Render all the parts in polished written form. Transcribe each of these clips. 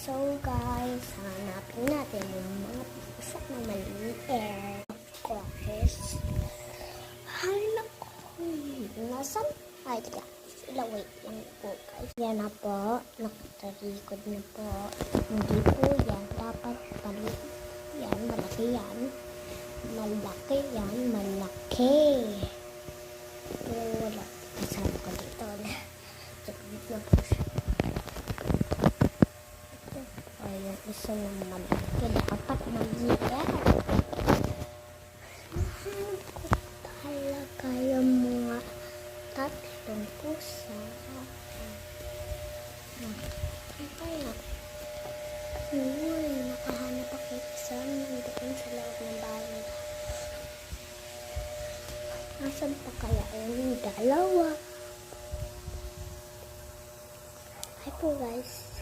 So guys, hanapin natin yung mga pusa na maliit. Of course. Ay naku. Nasaan? Ay, teka. Sila, wait lang po guys. Yan na po. Nakatarikod na po. Hindi po yan. Dapat palit. Yan, malaki yan. Malaki yan. Malaki. Pero wala. Kasama ko dito. Saglit na po siya. Ay, yung isa naman. Dapat maliit. Nahanap ko talaga yung mga tatlong pusa. Kaya, uy, nakahanap ako isa. Nandoon sa loob ng bahay. Nasaan pa kaya yung dalawa? Hi po guys.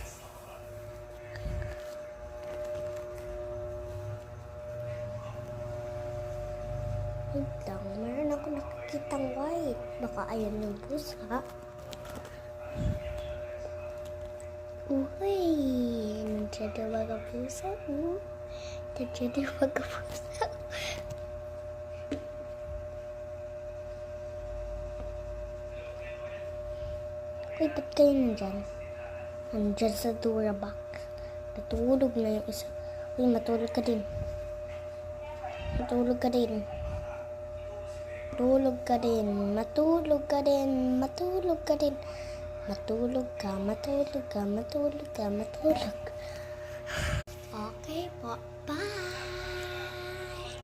Wait lang, meron ako nakikitang white. Baka ayun yung pusa. Uy, nandiyan na mga pusa. Nandiyan na mga pusa. Uy, ba't kayo nandyan? Nandyan sa Durabox. Natulog na yung isa. Uy, matulog ka din. Matulog ka din. Matulog ka din. Matulog ka din. Matulog ka din. Matulog ka. Matulog ka. Matulog ka. Matulog.